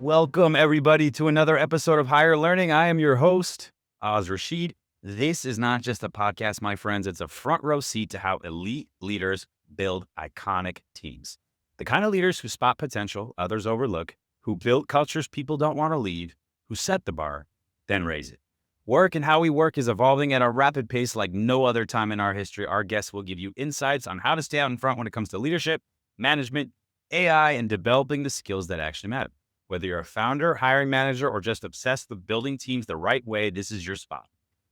Welcome, everybody, to another episode of Higher Learning. I am your host, Oz Rashid. This is not just a podcast, my friends. It's a front row seat to how elite leaders build iconic teams. The kind of leaders who spot potential others overlook, who build cultures people don't want to lead, who set the bar, then raise it. Work and how we work is evolving at a rapid pace like no other time in our history. Our guests will give you insights on how to stay out in front when it comes to leadership, management, AI, and developing the skills that actually matter. Whether you're a founder, hiring manager, or just obsessed with building teams the right way, this is your spot.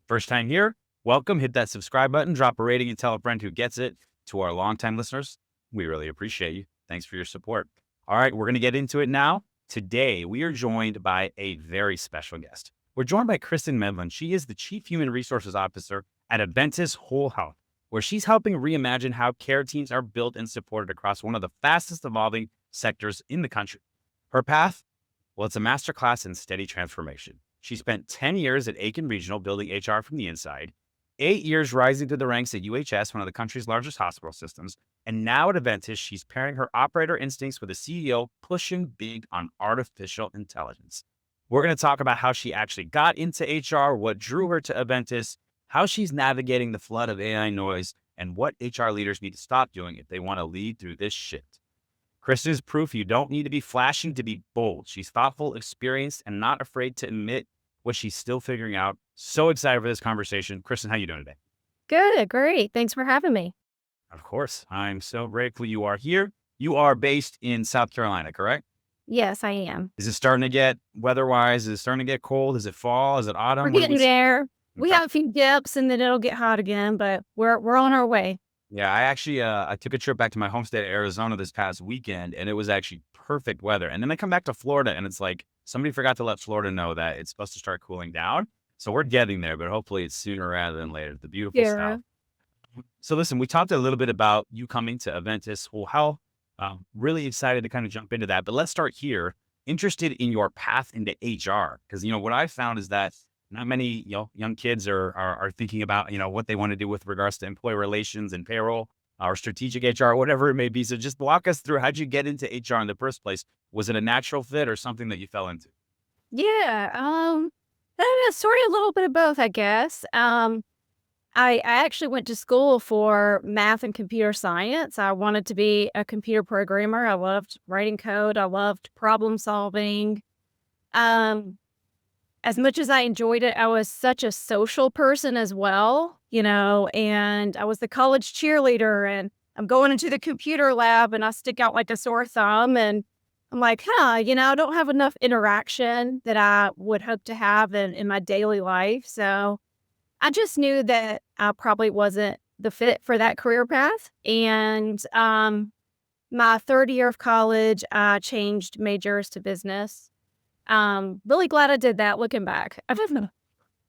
First time here, welcome. Hit that subscribe button, drop a rating, and tell a friend who gets it. To our longtime listeners, we really appreciate you. Thanks for your support. All right, we're going to get into it now. Today, we are joined by a very special guest. We're joined by Kristen Medlin. She is the Chief Human Resources Officer at Eventus WholeHealth, where she's helping reimagine how care teams are built and supported across one of the fastest evolving sectors in the country. Her path? Well, it's a masterclass in steady transformation. She spent 10 years at Aiken Regional building HR from the inside, 8 years rising through the ranks at UHS, one of the country's largest hospital systems, and now at Eventus, she's pairing her operator instincts with a CEO pushing big on artificial intelligence. We're going to talk about how she actually got into HR, what drew her to Eventus, how she's navigating the flood of AI noise, and what HR leaders need to stop doing if they want to lead through this shift. Kristen is proof you don't need to be flashing to be bold. She's thoughtful, experienced, and not afraid to admit what she's still figuring out. So excited for this conversation. Kristen, how you doing today? Good, great. Thanks for having me. Of course. I'm so grateful you are here. You are based in South Carolina, correct? Yes, I am. Is it starting to get, weather-wise, is it starting to get cold? Is it fall? Is it autumn? We're What do getting we- there. We Okay. have a few dips and then it'll get hot again, but we're on our way. Yeah, I actually, I took a trip back to my home state of Arizona this past weekend, and it was actually perfect weather. And then I come back to Florida, and it's like somebody forgot to let Florida know that it's supposed to start cooling down. So we're getting there, but hopefully it's sooner rather than later. The beautiful Yeah. South. So listen, we talked a little bit about you coming to Eventus WholeHealth. Really excited to kind of jump into that. But let's start here. Interested in your path into HR, because what I found is that not many young kids are thinking about what they want to do with regards to employee relations and payroll or strategic HR, whatever it may be. So just walk us through, how'd you get into HR in the first place? Was it a natural fit or something that you fell into? Yeah. Sort of a little bit of both, I guess. I actually went to school for math and computer science. I wanted to be a computer programmer. I loved writing code. I loved problem solving. As much as I enjoyed it, I was such a social person as well, and I was the college cheerleader, and I'm going into the computer lab and I stick out like a sore thumb, and I'm like, I don't have enough interaction that I would hope to have in my daily life. So I just knew that I probably wasn't the fit for that career path. And my third year of college, I changed majors to business. Really glad I did that looking back.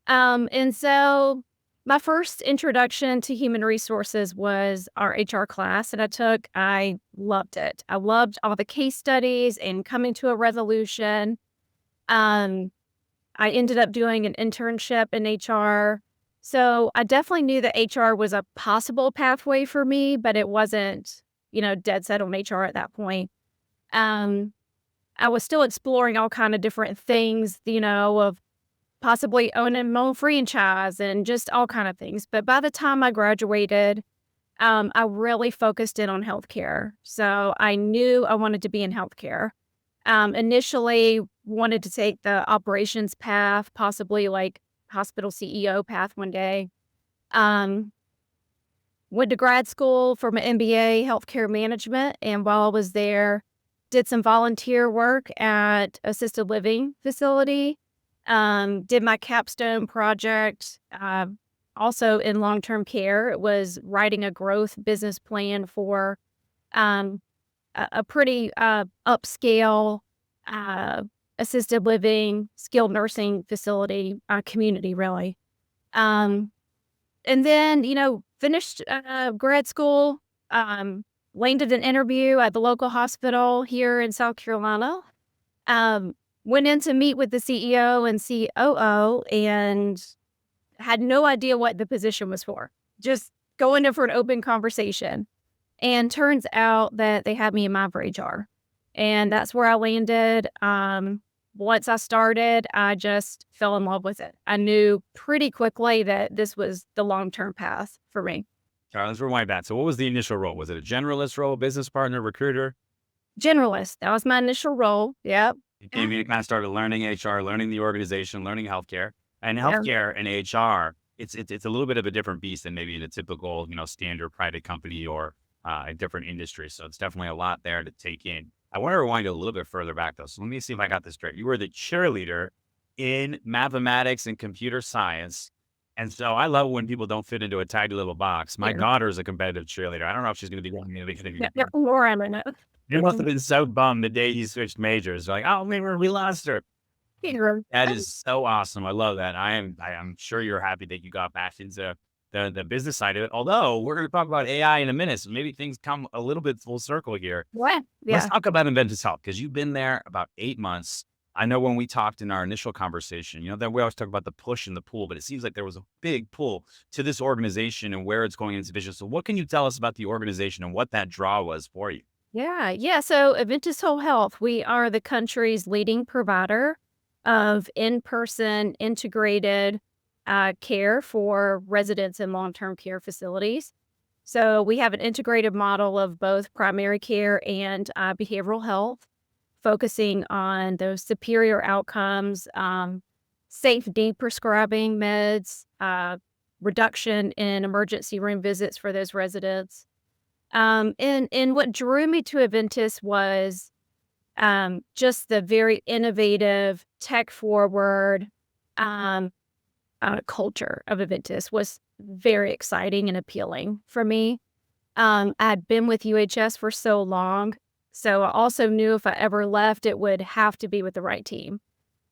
And so my first introduction to human resources was our HR class that I took. I loved it. I loved all the case studies and coming to a resolution. I ended up doing an internship in HR. So I definitely knew that HR was a possible pathway for me, but it wasn't, dead set on HR at that point. I was still exploring all kind of different things, of possibly owning my own franchise and just all kind of things. But by the time I graduated, I really focused in on healthcare. So I knew I wanted to be in healthcare. Initially wanted to take the operations path, possibly like hospital CEO path one day. Went to grad school for my MBA, healthcare management. And while I was there, did some volunteer work at assisted living facility, did my capstone project, also in long-term care. It was writing a growth business plan for a pretty upscale assisted living, skilled nursing facility, community, really. And then, finished grad school, landed an interview at the local hospital here in South Carolina. Went in to meet with the CEO and COO and had no idea what the position was for. Just going in for an open conversation. And turns out that they had me in mind for HR. And that's where I landed. once I started, I just fell in love with it. I knew pretty quickly that this was the long-term path for me. All right, let's rewind back. So what was the initial role? Was it a generalist role, business partner, recruiter? Generalist, that was my initial role. Yep. You came in and kind of started learning HR, learning the organization, learning healthcare. And Yeah. healthcare and HR, it's a little bit of a different beast than maybe in a typical, standard private company or a different industry. So it's definitely a lot there to take in. I want to rewind a little bit further back though. So let me see if I got this straight. You were the cheerleader in mathematics and computer science. And so I love when people don't fit into a tiny little box. My Yeah. daughter is a competitive cheerleader. I don't know if she's going to be going to Yeah. Yeah. More I know. You must have been so bummed the day he switched majors. Like, oh, we lost her. Yeah. That is so awesome. I love that. I am sure you're happy that you got back into the business side of it. Although we're going to talk about AI in a minute, so maybe things come a little bit full circle here. What? Let's Yeah. talk about Inventus Health because you've been there about 8 months. I know when we talked in our initial conversation, that we always talk about the push and the pull, but it seems like there was a big pull to this organization and where it's going into vision. So what can you tell us about the organization and what that draw was for you? Yeah. Yeah. So Eventus WholeHealth, we are the country's leading provider of in-person integrated care for residents in long-term care facilities. So we have an integrated model of both primary care and behavioral health, focusing on those superior outcomes, safe deprescribing meds, reduction in emergency room visits for those residents. And what drew me to Aventis was just the very innovative, tech forward um, culture of Aventis was very exciting and appealing for me. I'd been with UHS for so long, so I also knew if I ever left, it would have to be with the right team.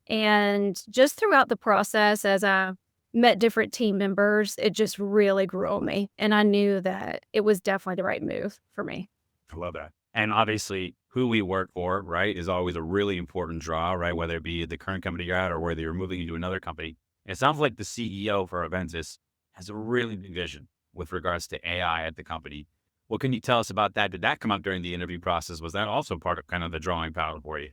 And just throughout the process, as I met different team members, it just really grew on me. And I knew that it was definitely the right move for me. I love that. And obviously, who we work for, right, is always a really important draw, right? Whether it be the current company you're at or whether you're moving into another company. And it sounds like the CEO for Aventis has a really big vision with regards to AI at the company. What can you tell us about that? Did that come up during the interview process? Was that also part of kind of the drawing power for you?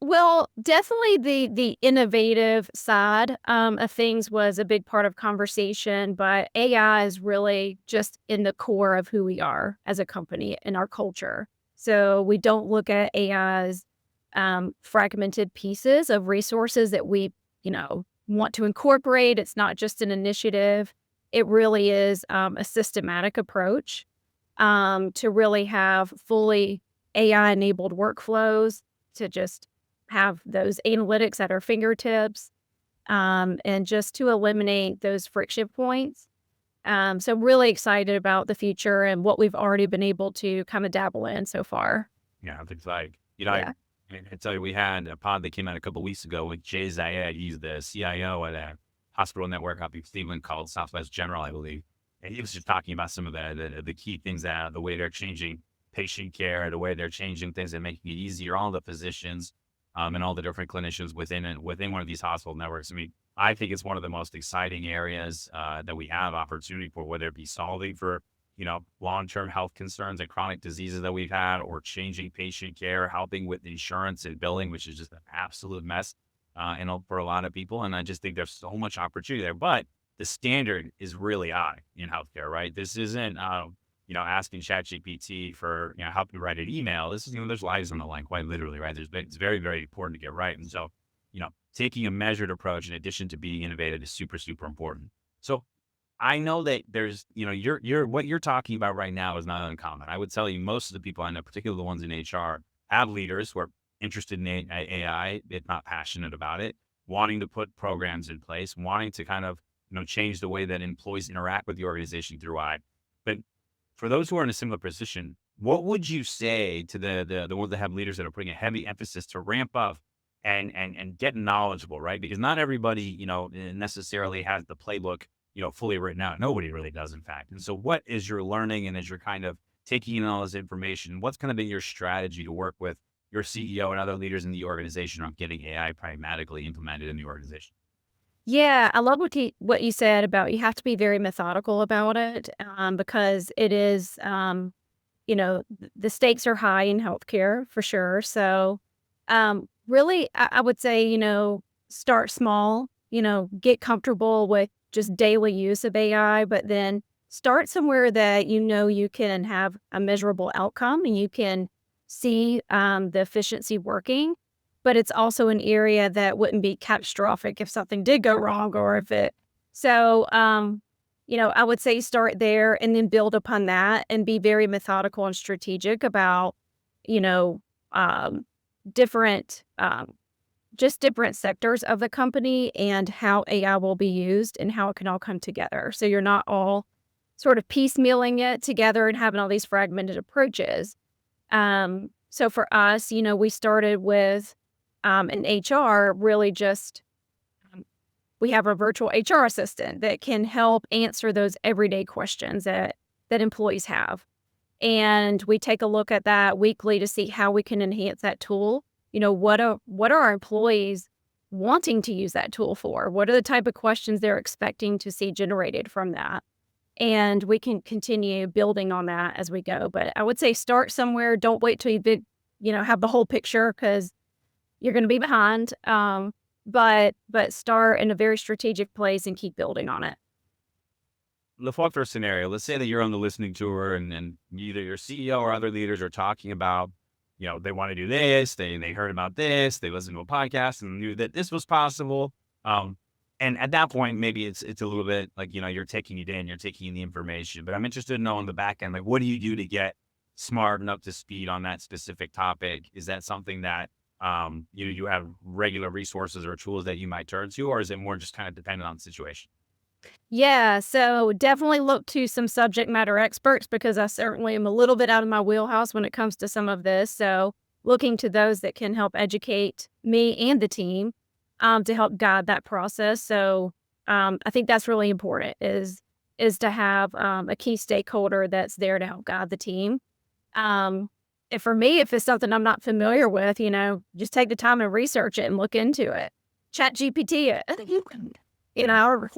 Well, definitely the innovative side of things was a big part of conversation, but AI is really just in the core of who we are as a company and our culture. So we don't look at AI as fragmented pieces of resources that we, want to incorporate. It's not just an initiative. It really is a systematic approach to really have fully AI enabled workflows to just have those analytics at our fingertips, and just to eliminate those friction points. So I'm really excited about the future and what we've already been able to kind of dabble in so far. Yeah, it's like, Yeah. I tell you, we had a pod that came out a couple of weeks ago with Jay Zayed. He's the CIO at a hospital network up in Cleveland called Southwest General, I believe. And he was just talking about some of the key things that the way they're changing patient care, the way they're changing things and making it easier. All the physicians and all the different clinicians within one of these hospital networks. I mean, I think it's one of the most exciting areas that we have opportunity for, whether it be solving for long-term health concerns and chronic diseases that we've had, or changing patient care, helping with insurance and billing, which is just an absolute mess, for a lot of people. And I just think there's so much opportunity there. But the standard is really high in healthcare, right? This isn't, asking ChatGPT for, help you write an email. This is, there's lives on the line, quite literally, right? It's very, very important to get right. And so, taking a measured approach in addition to being innovative is super, super important. So I know that there's, what you're talking about right now is not uncommon. I would tell you most of the people I know, particularly the ones in HR, have leaders who are interested in AI, if not passionate about it, wanting to put programs in place, wanting to kind of, change the way that employees interact with the organization through AI. But for those who are in a similar position, what would you say to the ones that have leaders that are putting a heavy emphasis to ramp up and get knowledgeable, right? Because not everybody, necessarily has the playbook fully written out. Nobody really does, in fact. And so what is your learning and as you're kind of taking in all this information, what's kind of been your strategy to work with your CEO and other leaders in the organization on getting AI pragmatically implemented in the organization? Yeah, I love what you said about you have to be very methodical about it, because it is, the stakes are high in healthcare for sure. So, Really, I would say, start small, get comfortable with just daily use of AI, but then start somewhere that you can have a measurable outcome and you can see the efficiency working. But it's also an area that wouldn't be catastrophic if something did go wrong or if it. So, I would say start there and then build upon that and be very methodical and strategic about, you know, um, different just different sectors of the company and how AI will be used and how it can all come together. So you're not all sort of piecemealing it together and having all these fragmented approaches. So for us, we started with an HR really just we have a virtual HR assistant that can help answer those everyday questions that employees have. And we take a look at that weekly to see how we can enhance that tool. What are our employees wanting to use that tool for? What are the type of questions they're expecting to see generated from that? And we can continue building on that as we go. But I would say start somewhere. Don't wait till have the whole picture because you're going to be behind. But start in a very strategic place and keep building on it. Let's walk through a scenario. Let's say that you're on the listening tour and either your CEO or other leaders are talking about, they want to do this, they heard about this, they listened to a podcast and knew that this was possible. And at that point, maybe it's a little bit like, you're taking it in, you're taking in the information, but I'm interested in knowing the back end, like, what do you do to get smart and up to speed on that specific topic? Is that something that, you have regular resources or tools that you might turn to, or is it more just kind of dependent on the situation? Yeah, so definitely look to some subject matter experts because I certainly am a little bit out of my wheelhouse when it comes to some of this. So looking to those that can help educate me and the team to help guide that process. So I think that's really important is to have a key stakeholder that's there to help guide the team. And for me, if it's something I'm not familiar with, just take the time and research it and look into it. Chat GPT it. Or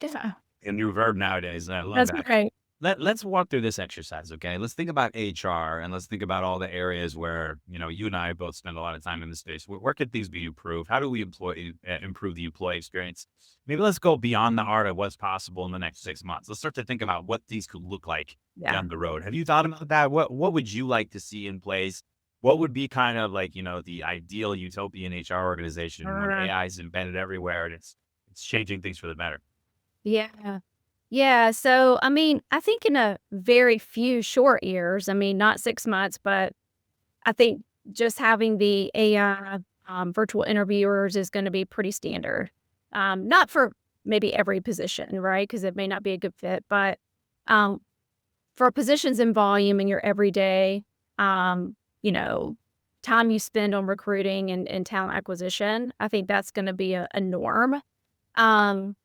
yeah. A new verb nowadays. I love That's that. great. Let's walk through this exercise, okay? Let's think about HR and let's think about all the areas where, you and I both spend a lot of time in this space. Where could things be improved? How do we improve the employee experience? Maybe let's go beyond the art of what's possible in the next 6 months. Let's start to think about what these could look like Yeah. down the road. Have you thought about that? What would you like to see in place? What would be kind of like, the ideal utopian HR organization when AI is embedded everywhere and it's changing things for the better? Yeah. Yeah. So, I think in a very few short years, not 6 months, but I think just having the AI virtual interviewers is going to be pretty standard. Not for maybe every position, right? Because it may not be a good fit, but um, for positions in volume in your everyday, um, you know, time you spend on recruiting and talent acquisition, I think that's going to be a norm. Um,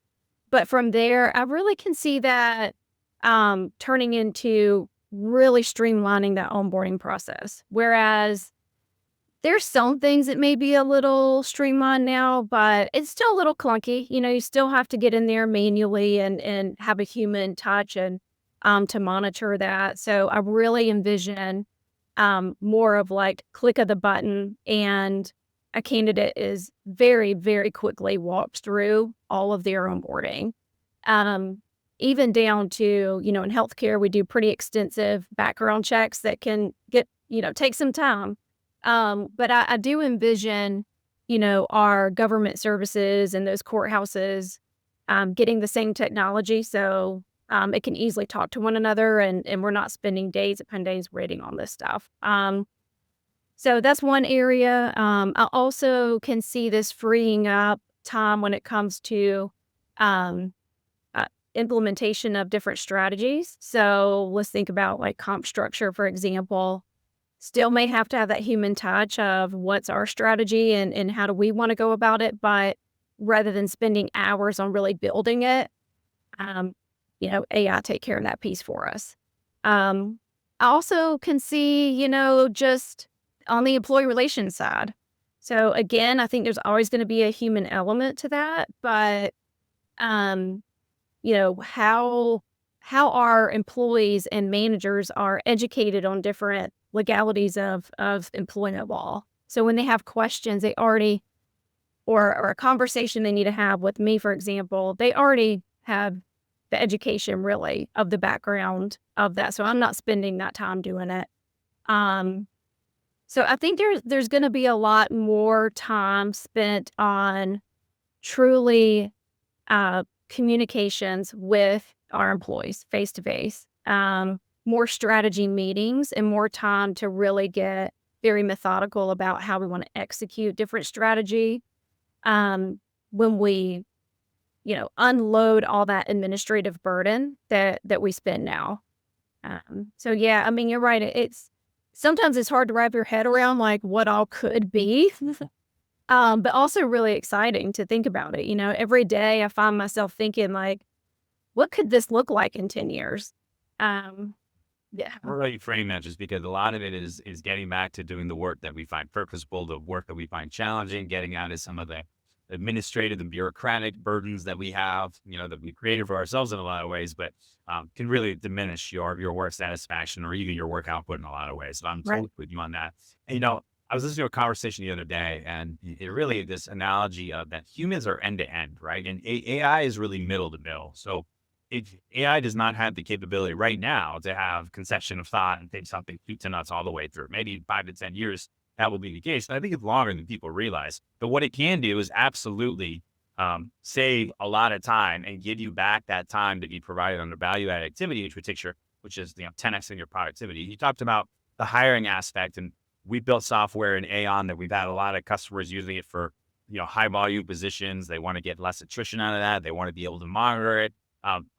but from there, I really can see that turning into really streamlining that onboarding process. Whereas there's some things that may be a little streamlined now, but it's still a little clunky. You still have to get in there manually and have a human touch and to monitor that. So I really envision more of like click of the button and a candidate is very, very quickly walked through all of their onboarding. Um, Even down to, in healthcare, we do pretty extensive background checks that can take some time. But I do envision, our government services and those courthouses getting the same technology. So it can easily talk to one another and we're not spending days upon days waiting on this stuff. So that's one area. I also can see this freeing up time when it comes to um, implementation of different strategies. So let's think about like comp structure, for example. Still may have to have that human touch of what's our strategy and how do we want to go about it. But rather than spending hours on really building it, um, AI take care of that piece for us. I also can see, just on the employee relations side. So again, I think there's always going to be a human element to that, but um, how our employees and managers are educated on different legalities of employment law. So when they have questions, they already, or a conversation they need to have with me, for example, they already have the education really of the background of that. So I'm not spending that time doing it. So I think there's going to be a lot more time spent on truly communications with our employees face to face, more strategy meetings, and more time to really get very methodical about how we want to execute different strategy. When we, unload all that administrative burden that we spend now. So yeah, I mean, you're right. Sometimes it's hard to wrap your head around like what all could be. But also really exciting to think about it. Every day I find myself thinking like, what could this look like in 10 years? Yeah. We're really frame that just because a lot of it is getting back to doing the work that we find purposeful, the work that we find challenging, getting out of some of the administrative and bureaucratic burdens that we have, that we created for ourselves in a lot of ways, but can really diminish your work satisfaction or even your work output in a lot of ways. So I'm totally with you on that. And, I was listening to a conversation the other day, and it really, this analogy of that humans are end to end, right? And AI is really middle to middle. So if AI does not have the capability right now to have conception of thought and think something soup to nuts all the way through, maybe 5 to 10 years, that will be the case. And I think it's longer than people realize. But what it can do is absolutely save a lot of time and give you back that time to be provided under value-added activity, which is 10x your productivity. You talked about the hiring aspect, and we built software in Aon that we've had a lot of customers using it for high volume positions. They want to get less attrition out of that. They want to be able to monitor it.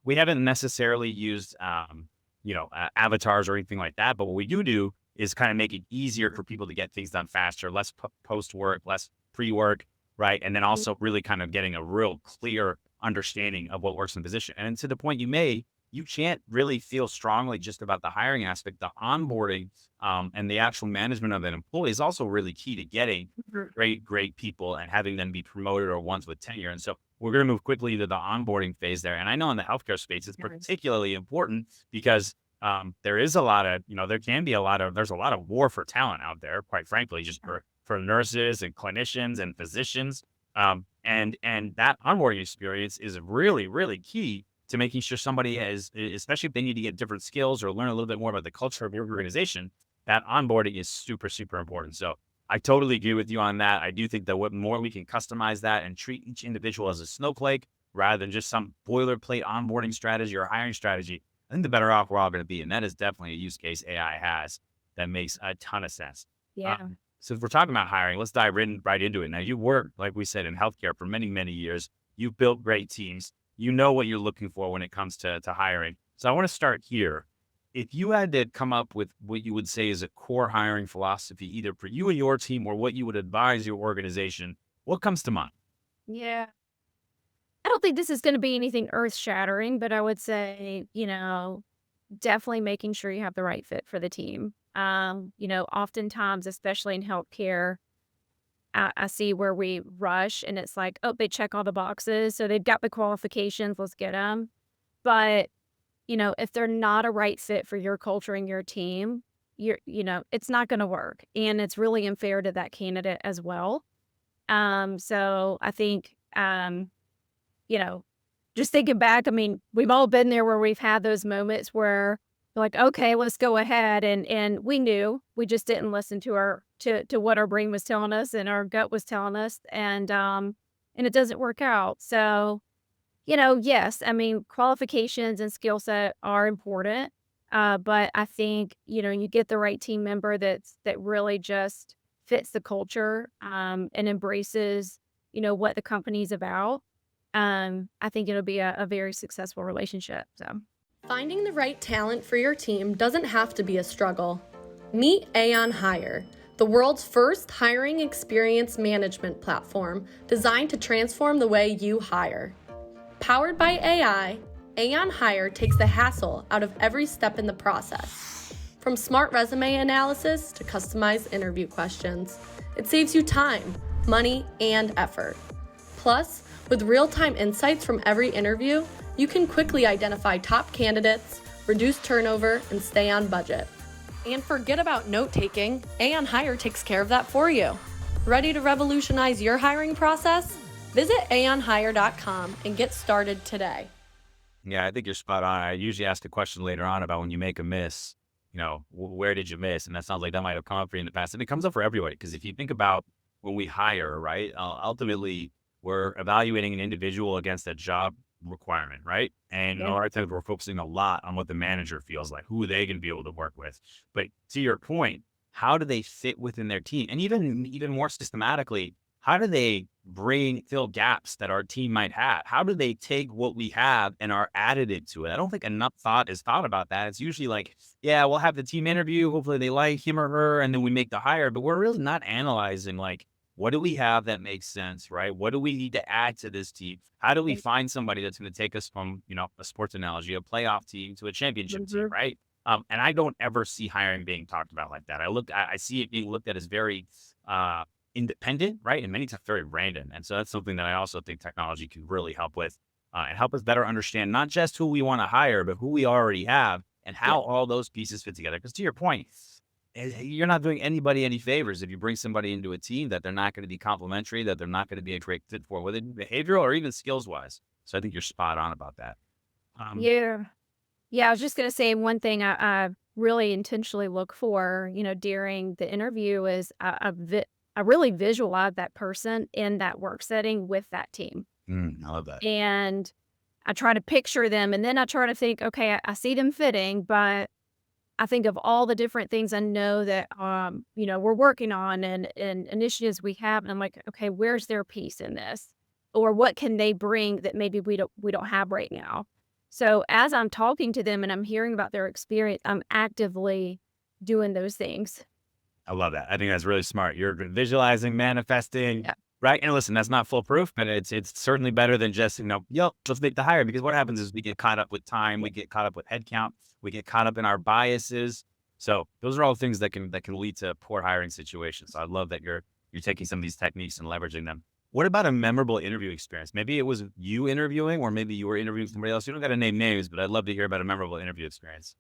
We haven't necessarily used avatars or anything like that, but what we do is kind of make it easier for people to get things done faster, less post work, less pre work, right? And then also really kind of getting a real clear understanding of what works in the position. And to the point you can't really feel strongly just about the hiring aspect. The onboarding and the actual management of an employee is also really key to getting great people and having them be promoted or ones with tenure. And so we're going to move quickly to the onboarding phase there. And I know in the healthcare space, it's particularly important because there is a lot of, there's a lot of war for talent out there, quite frankly, just for nurses and clinicians and physicians. And that onboarding experience is really, really key to making sure somebody especially if they need to get different skills or learn a little bit more about the culture of your organization, that onboarding is super, super important. So I totally agree with you on that. I do think that what more we can customize that and treat each individual as a snowflake rather than just some boilerplate onboarding strategy or hiring strategy, I think the better off we're all going to be. And that is definitely a use case AI has that makes a ton of sense. Yeah. So if we're talking about hiring, let's dive right into it. Now, you worked, like we said, in healthcare for many, many years. You've built great teams. You know what you're looking for when it comes to hiring. So I want to start here. If you had to come up with what you would say is a core hiring philosophy, either for you and your team or what you would advise your organization, what comes to mind? Yeah. I don't think this is going to be anything earth shattering, but I would say, definitely making sure you have the right fit for the team. Oftentimes, especially in healthcare, I see where we rush and it's like, oh, they check all the boxes. So they've got the qualifications, let's get them. But, if they're not a right fit for your culture and your team, it's not going to work. And it's really unfair to that candidate as well. So I think, just thinking back, I mean, we've all been there where we've had those moments where we're like, okay, let's go ahead. And we knew, we just didn't listen to to what our brain was telling us and our gut was telling us. And it doesn't work out. So, yes, I mean, qualifications and skill set are important. But I think, you get the right team member that really just fits the culture, and embraces, what the company's about. I think it'll be a very successful relationship. So finding the right talent for your team doesn't have to be a struggle. Meet Aon Hire, the world's first hiring experience management platform designed to transform the way you hire. Powered by AI, Aon Hire takes the hassle out of every step in the process. From smart resume analysis to customized interview questions, it saves you time, money, and effort. Plus, with real-time insights from every interview, you can quickly identify top candidates, reduce turnover, and stay on budget. And forget about note-taking. Aon Hire takes care of that for you. Ready to revolutionize your hiring process? Visit aonhire.com and get started today. Yeah, I think you're spot on. I usually ask a question later on about when you make a miss, where did you miss? And that sounds like that might have come up for you in the past. And it comes up for everybody, because if you think about when we hire, right, ultimately we're evaluating an individual against a job requirement, right? And a lot of times we're focusing a lot on what the manager feels like, who are they going to be able to work with. But to your point, how do they fit within their team? And even more systematically, how do they fill gaps that our team might have? How do they take what we have and are additive to it? I don't think enough thought is thought about that. It's usually like, yeah, we'll have the team interview. Hopefully they like him or her, and then we make the hire. But we're really not analyzing, like, what do we have that makes sense, right? What do we need to add to this team? How do we find somebody that's going to take us from, a sports analogy, a playoff team to a championship team, right? And I don't ever see hiring being talked about like that. I see it being looked at as very independent, right? And many times very random. And so that's something that I also think technology can really help with, and help us better understand not just who we want to hire, but who we already have and how all those pieces fit together. Because to your point, you're not doing anybody any favors if you bring somebody into a team that they're not going to be complementary, that they're not going to be a great fit for, whether it be behavioral or even skills wise. So I think you're spot on about that. Yeah, I was just going to say one thing I really intentionally look for, during the interview is I really visualize that person in that work setting with that team. I love that. And I try to picture them, and then I try to think, okay, I see them fitting, but I think of all the different things I know that, we're working on and initiatives we have. And I'm like, okay, where's their piece in this? Or what can they bring that maybe we don't have right now? So as I'm talking to them and I'm hearing about their experience, I'm actively doing those things. I love that. I think that's really smart. You're visualizing, manifesting, Yeah. right? And listen, that's not foolproof, but it's certainly better than just, let's make the hire. Because what happens is we get caught up with time, we get caught up with headcount, we get caught up in our biases. So those are all things that can lead to poor hiring situations. So I love that you're taking some of these techniques and leveraging them. What about a memorable interview experience? Maybe it was you interviewing, or maybe you were interviewing somebody else. You don't got to name names, but I'd love to hear about a memorable interview experience.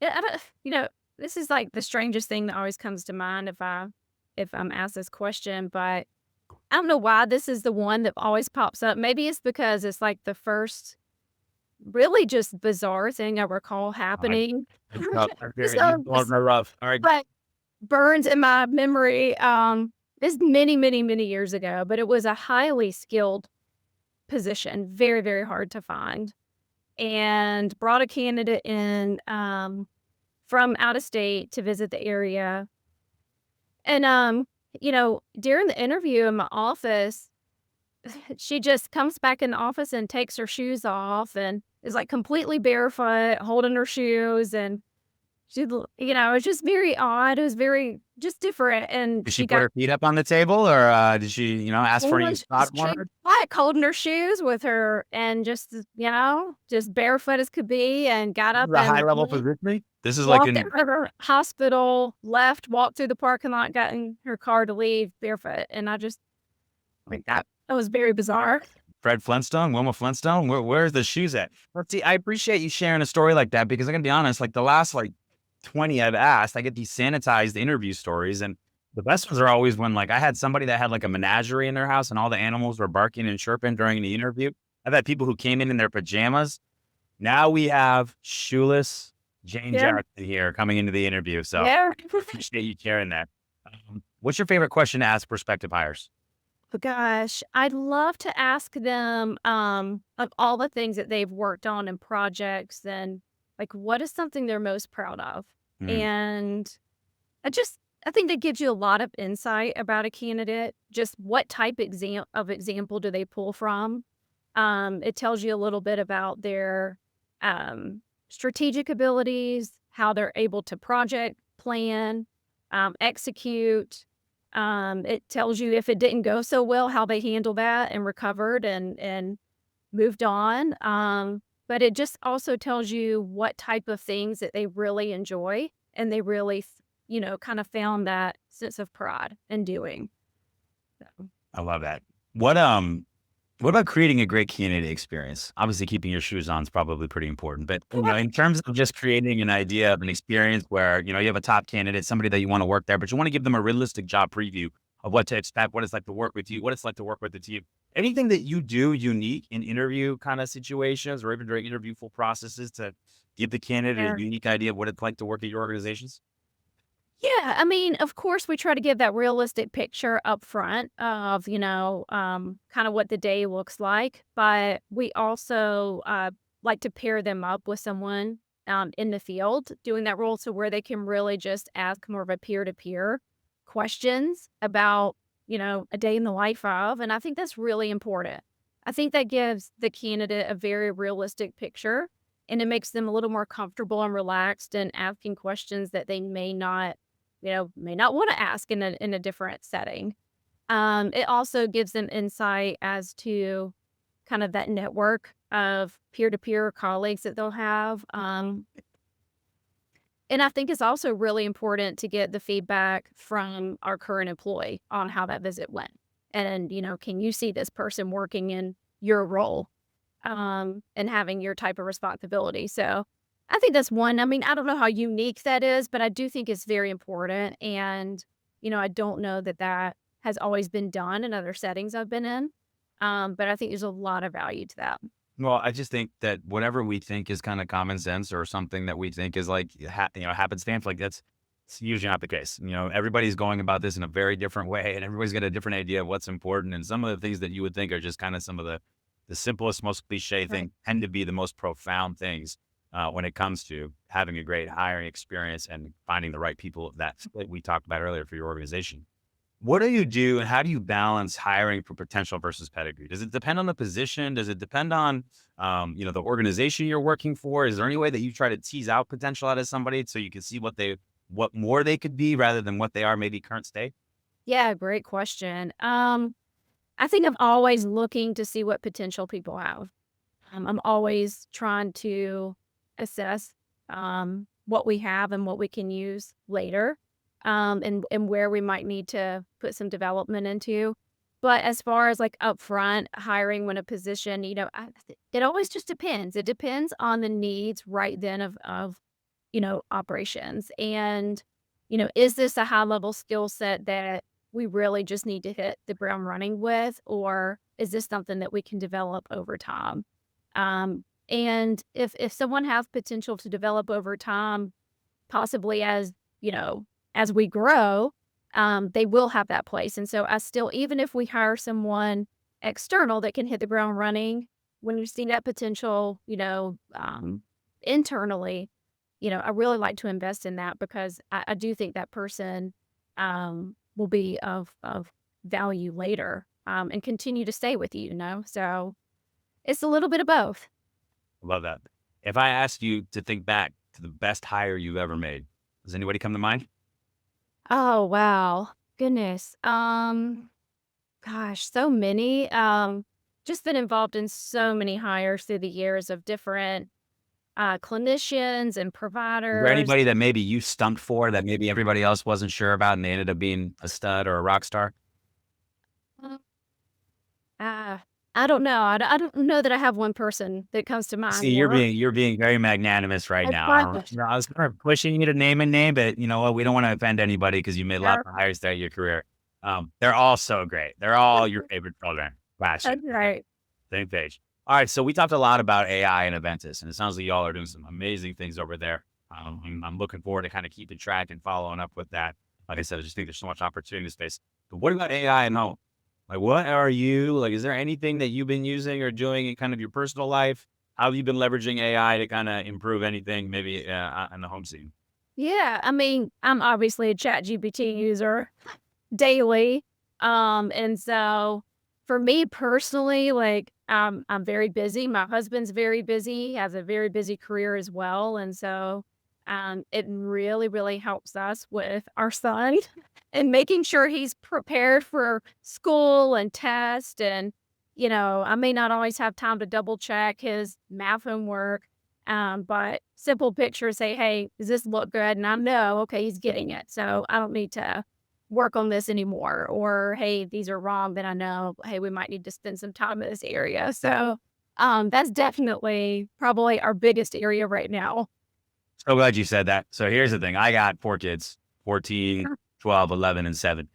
Yeah, I don't, this is like the strangest thing that always comes to mind if I'm asked this question, but I don't know why this is the one that always pops up. Maybe it's because it's like the first really just bizarre thing I recall happening. So, Rough. All right. but burns in my memory. This many, many, many years ago, but it was a highly skilled position, very, very hard to find, and brought a candidate in from out of state to visit the area. And during the interview in my office, she just comes back in the office and takes her shoes off and is like completely barefoot, holding her shoes, and it was just very odd. It was very just different. And Did she put her feet up on the table, or did she, ask for any spot more? Like holding her shoes with her, and just barefoot as could be, and got up The and high level positioning. This is walked like out of her hospital, left, walked through the parking lot, got in her car to leave barefoot, and I just that was very bizarre. Fred Flintstone, Wilma Flintstone. Where's the shoes at? Let's see. I appreciate you sharing a story like that, because I'm gonna be honest. Like the last 20 I've asked, I get these sanitized interview stories, and the best ones are always when I had somebody that had a menagerie in their house and all the animals were barking and chirping during the interview. I've had people who came in their pajamas. Now we have shoeless Jane Jackson here coming into the interview. So appreciate you sharing that. What's your favorite question to ask prospective hires? Oh, gosh, I'd love to ask them of all the things that they've worked on and projects, and what is something they're most proud of. And I think that gives you a lot of insight about a candidate. Just what type of example do they pull from? It tells you a little bit about their strategic abilities, how they're able to project plan, execute. It tells you if it didn't go so well, how they handled that and recovered and moved on. But it just also tells you what type of things that they really enjoy, and they really, kind of found that sense of pride in doing. So. I love that. What What about creating a great candidate experience? Obviously, keeping your shoes on is probably pretty important, but in terms of just creating an idea of an experience where you have a top candidate, somebody that you want to work there, but you want to give them a realistic job preview of what to expect, what it's like to work with you, what it's like to work with the team. Anything that you do unique in interview kind of situations, or even during interview full processes, to give the candidate a Sure. unique idea of what it's like to work at your organizations? Yeah, I mean, of course, we try to give that realistic picture up front of, kind of what the day looks like. But we also like to pair them up with someone in the field doing that role, so where they can really just ask more of a peer to peer questions about, a day in the life of. And I think that's really important. I think that gives the candidate a very realistic picture, and it makes them a little more comfortable and relaxed and asking questions that they may not want to ask in a different setting. It also gives them insight as to kind of that network of peer-to-peer colleagues that they'll have. And I think it's also really important to get the feedback from our current employee on how that visit went. And, can you see this person working in your role, and having your type of responsibility? So I think that's one. I mean, I don't know how unique that is, but I do think it's very important. And, I don't know that that has always been done in other settings I've been in. But I think there's a lot of value to that. Well, I just think that whatever we think is kind of common sense, or something that we think is like, happenstance, like it's usually not the case. Everybody's going about this in a very different way, and everybody's got a different idea of what's important. And some of the things that you would think are just kind of some of the simplest, most cliche Right. things tend to be the most profound things when it comes to having a great hiring experience and finding the right people that we talked about earlier for your organization. What do you do, and how do you balance hiring for potential versus pedigree? Does it depend on the position? Does it depend on, the organization you're working for? Is there any way that you try to tease out potential out of somebody so you can see what more they could be rather than what they are maybe current state? Yeah, great question. I think I'm always looking to see what potential people have. I'm always trying to assess what we have and what we can use later, and where we might need to put some development into. But as far as like upfront hiring when a position, it always just depends. It depends on the needs right then of operations. And, is this a high level skill set that we really just need to hit the ground running with, or is this something that we can develop over time? And if someone has potential to develop over time, possibly as we grow, they will have that place. And so I still, even if we hire someone external that can hit the ground running, when you see that potential, internally, I really like to invest in that, because I do think that person will be of value later, and continue to stay with you. So it's a little bit of both. Love that. If I asked you to think back to the best hire you've ever made, does anybody come to mind? Oh, wow. Goodness. Gosh, so many. Just been involved in so many hires through the years of different clinicians and Is there providers. anybody that maybe you stumped for that maybe everybody else wasn't sure about and they ended up being a stud or a rock star? Uh, uh, I don't know. I don't know that I have one person that comes to mind. See, you're being very magnanimous right I now. promise. I was kind of pushing you to name a name, but you know what? We don't want to offend anybody because you made lots Sure. of hires throughout your career. They're all so great. They're all your favorite children. Gotcha. That's right. Same page. All right, so we talked a lot about AI and Eventus, and it sounds like y'all are doing some amazing things over there. I'm looking forward to kind of keeping track and following up with that. Like I said, I just think there's so much opportunity in this space. But what about AI and home? Like, what are you like? Is there anything that you've been using or doing in kind of your personal life? How have you been leveraging AI to kind of improve anything, maybe on the home scene? Yeah, I mean, I'm obviously a ChatGPT user daily. And so for me personally, like, I'm very busy. My husband's very busy, he has a very busy career as well. And so it really, really helps us with our son and making sure he's prepared for school and test. And, I may not always have time to double check his math homework. But simple pictures say, hey, does this look good? And I know, okay, he's getting it. So I don't need to work on this anymore, or hey, these are wrong, then I know, hey, we might need to spend some time in this area. So that's definitely probably our biggest area right now. So glad you said that. So here's the thing. I got 4 kids, 14, 12, 11, and 7.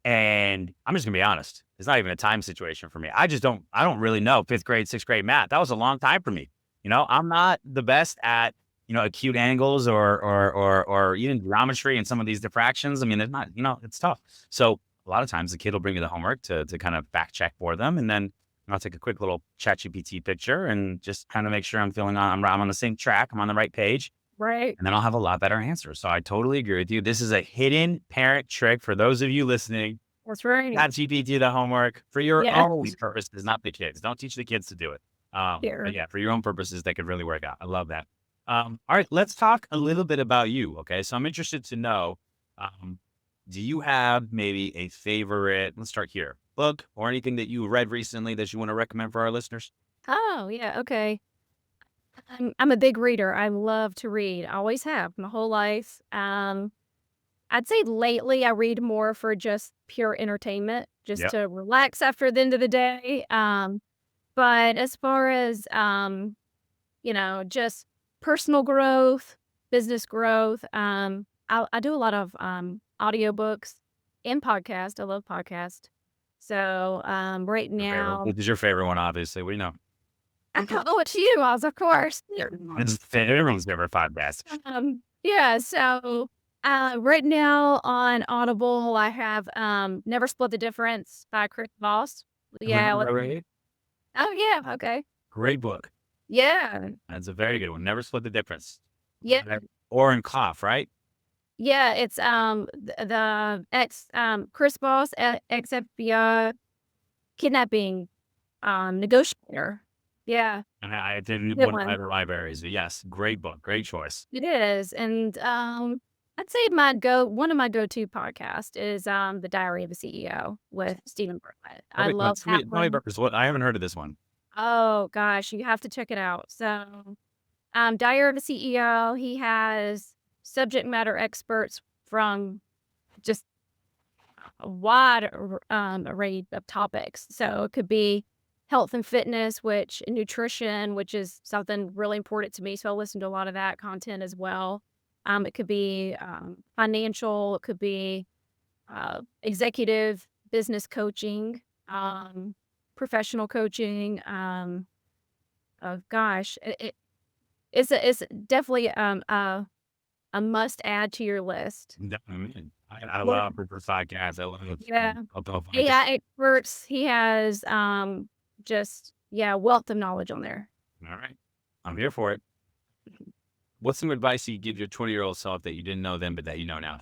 And I'm just gonna be honest. It's not even a time situation for me. I don't really know 5th grade, 6th grade math. That was a long time for me. I'm not the best at, acute angles or even geometry and some of these diffractions. I mean, it's not, it's tough. So a lot of times the kid will bring me the homework to kind of fact check for them. And then I'll take a quick little ChatGPT picture and just kind of make sure I'm on the same track. I'm on the right page. Right. And then I'll have a lot better answers. So I totally agree with you. This is a hidden parent trick for those of you listening. That's right. Not GPT the homework for your Yeah. own purposes, not the kids. Don't teach the kids to do it. Sure. But yeah, for your own purposes, that could really work out. I love that. All right, let's talk a little bit about you. Okay, so I'm interested to know, do you have maybe a favorite? Let's start here. Book or anything that you read recently that you want to recommend for our listeners? Oh, yeah. Okay. I'm a big reader. I love to read. I always have my whole life. I'd say lately I read more for just pure entertainment, just Yep. to relax after the end of the day. But as far as just personal growth, business growth, I do a lot of audiobooks and podcast. I love podcast. So right Your favorite. now, Which is your favorite one, obviously. What do you know? I don't know what you was, of course. It's everyone's favorite podcast. Yeah, so right now on Audible, I have Never Split the Difference by Chris Voss. Yeah. Right? Oh, yeah. Okay. Great book. Yeah. That's a very good one. Never Split the Difference. Yeah. Oren Koff, right? Yeah. It's the ex Chris Voss, ex FBI kidnapping negotiator. Yeah, And I didn't good one of one. my libraries. Yes, great book, great choice. It is. And I'd say one of my go-to podcast is The Diary of a CEO with Stephen Bartlett. I love Tell me, that one. about this. What I haven't heard of this one. Oh gosh, you have to check it out. So, Diary of a CEO, he has subject matter experts from just a wide array of topics. So it could be health and fitness, and nutrition, which is something really important to me. So I listen to a lot of that content as well. It could be financial. It could be executive business coaching, professional coaching. Oh gosh, it's definitely a must add to your list. Definitely. I What- love Rupert podcasts. I love Yeah. I'll AI experts. He has wealth of knowledge on there. All right. I'm here for it. What's some advice you give your 20-year-old self that you didn't know then, but that you know now?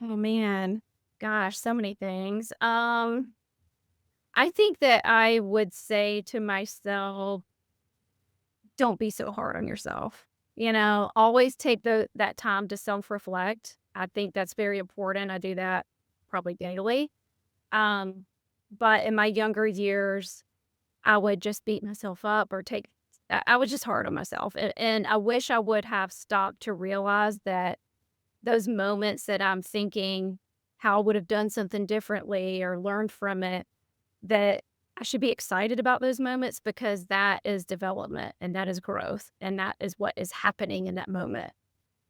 Oh man, gosh, so many things. I think that I would say to myself, don't be so hard on yourself. Always take that time to self-reflect. I think that's very important. I do that probably daily. But in my younger years, I would just beat myself up I was just hard on myself. And I wish I would have stopped to realize that those moments that I'm thinking how I would have done something differently or learned from it, that I should be excited about those moments because that is development and that is growth and that is what is happening in that moment.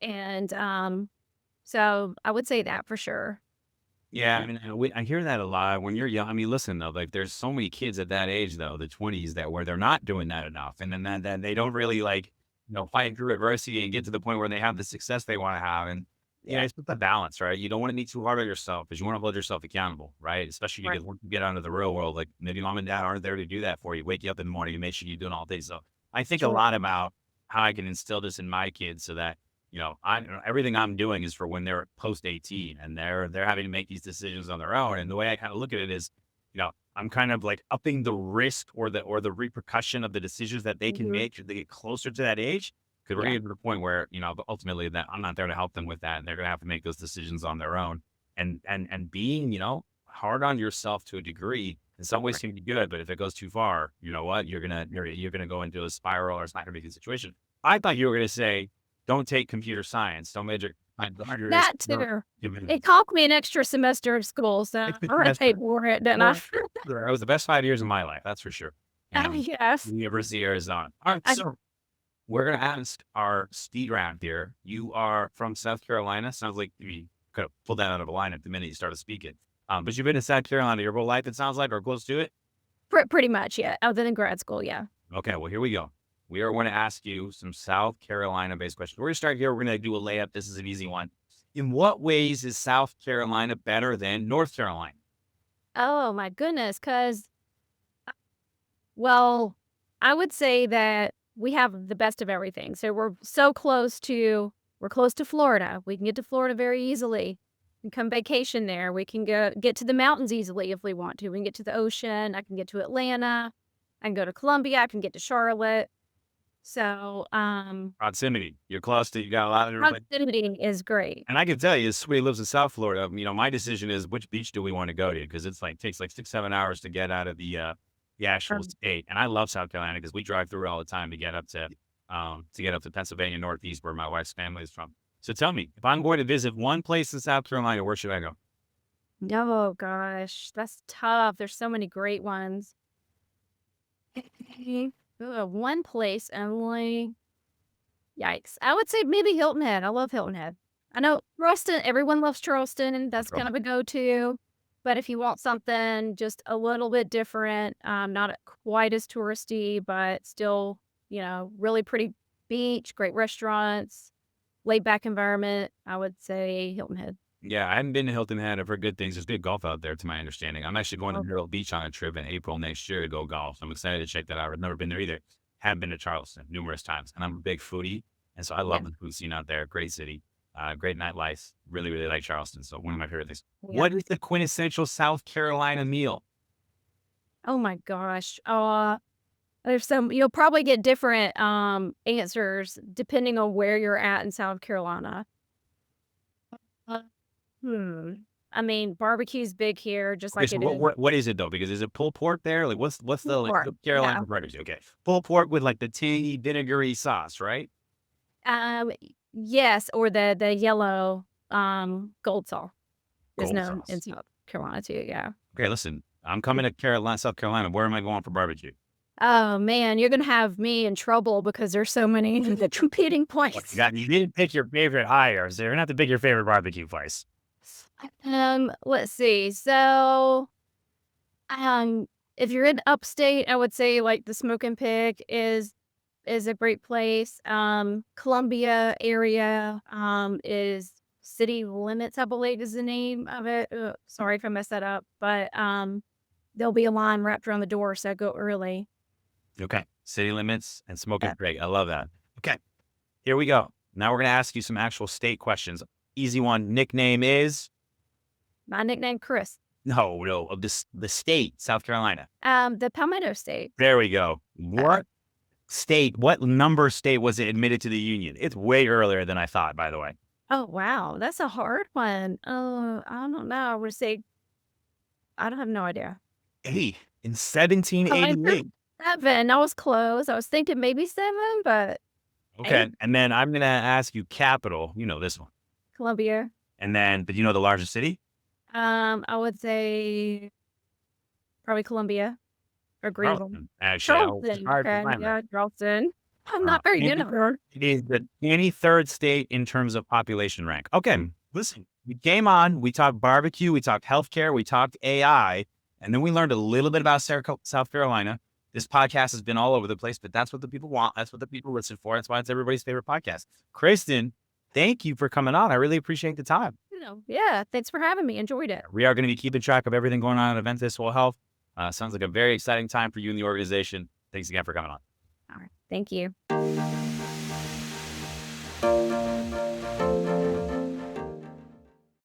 And so I would say that for sure. Yeah, I mean, I hear that a lot when you're young. I mean, listen though, like there's so many kids at that age though, the 20s, that where they're not doing that enough, and then that they don't really fight through adversity and get to the point where they have the success they want to have. And it's with the balance, right? You don't want to be too hard on yourself because you want to hold yourself accountable, right? Especially Right. because once you get out of the real world, like maybe mom and dad aren't there to do that for you. Wake you up in the morning and make sure you're doing all day. So I think a Sure. lot about how I can instill this in my kids so that everything I'm doing is for when they're post 18 and they're having to make these decisions on their own. And the way I kind of look at it is, I'm kind of like upping the risk or the repercussion of the decisions that they can Mhm. make as they get closer to that age. Because we're Yeah. getting to the point where, ultimately that I'm not there to help them with that, and they're gonna have to make those decisions on their own. And being, hard on yourself to a degree in some ways can be good, but if it goes too far, you know what? You're gonna go into a spiral, or it's not gonna be a good situation. I thought you were gonna say don't take computer science. Don't major. That too. It cost me an extra semester of school, so I had to pay for it, didn't I? It was the best 5 years of my life, that's for sure. Yes. University of Arizona. All right, so we're going to ask our speed round here. You are from South Carolina. Sounds like you could have pulled that out of a lineup the minute you started speaking. But you've been in South Carolina your whole life, it sounds like, or close to it? Pretty much, yeah. Other than grad school, yeah. Okay, well, here we go. We are going to ask you some South Carolina-based questions. We're going to start here. We're going to do a layup. This is an easy one. In what ways is South Carolina better than North Carolina? Oh, my goodness, because, well, I would say that we have the best of everything. So we're close to Florida. We can get to Florida very easily. We can come vacation there. We can get to the mountains easily if we want to. We can get to the ocean. I can get to Atlanta. I can go to Columbia. I can get to Charlotte. So, Proximity. You're close to, you got a lot of proximity is great. And I can tell you, as somebody who lives in South Florida, my decision is which beach do we want to go to? Because it's takes 6-7 hours to get out of the actual state. And I love South Carolina because we drive through it all the time to get up to Pennsylvania Northeast, where my wife's family is from. So tell me, if I'm going to visit one place in South Carolina, where should I go? Oh gosh, that's tough. There's so many great ones. One place only. Yikes. I would say maybe Hilton Head. I love Hilton Head. I know Charleston, everyone loves Charleston, and that's kind of a go-to. But if you want something just a little bit different, not quite as touristy, but still, really pretty beach, great restaurants, laid-back environment, I would say Hilton Head. Yeah, I haven't been to Hilton Head. I've heard good things. There's good golf out there, to my understanding. I'm actually going to Myrtle Beach on a trip in April next year to go golf. So I'm excited to check that out. I've never been there either. Have been to Charleston numerous times, and I'm a big foodie, and so I love the food scene out there. Great city, great nightlife. Really, really like Charleston. So one of my favorite things. Yeah. What is the quintessential South Carolina meal? Oh my gosh. There's you'll probably get different answers depending on where you're at in South Carolina. I mean, barbecue's big here, just like so it is. what is it though? Because is it pulled pork there? Like what's the Carolina barbecue? Okay, pulled pork with the tangy vinegary sauce, right? Yes, or the yellow gold sauce is known in South Carolina too. Yeah. Okay, listen, I'm coming to South Carolina. Where am I going for barbecue? Oh man, you're gonna have me in trouble because there's so many competing points. You didn't pick your favorite hire, so you're gonna have to pick your favorite barbecue place. Let's see. So, if you're in upstate, I would say the Smoking Pig is a great place. Columbia area is City Limits, I believe is the name of it. Sorry if I messed that up, but there'll be a line wrapped around the door, so go early. Okay, City Limits and Smoking Pig. I love that. Okay, here we go. Now we're gonna ask you some actual state questions. Easy one. Nickname is? My nickname, Chris. No, of the state, South Carolina. The Palmetto State. There we go. What number state was it admitted to the Union? It's way earlier than I thought, by the way. Oh, wow. That's a hard one. I don't know. I would say, I don't have no idea. Hey, in 1788. 7. I was close. I was thinking maybe 7, but. Okay. 8. And then I'm going to ask you capital. You know this one. Columbia. And then, but you know the largest city? I would say probably Columbia or Greenville. Charleston. Charleston. I'm not very good at her. It is the 23rd state in terms of population rank. Okay, listen, we came on, we talked barbecue, we talked healthcare, we talked AI, and then we learned a little bit about South Carolina. This podcast has been all over the place, but that's what the people want. That's what the people listen for. That's why it's everybody's favorite podcast. Kristen, thank you for coming on. I really appreciate the time. Yeah, thanks for having me. Enjoyed it. We are going to be keeping track of everything going on at Eventus WholeHealth. Sounds like a very exciting time for you and the organization. Thanks again for coming on. All right. Thank you.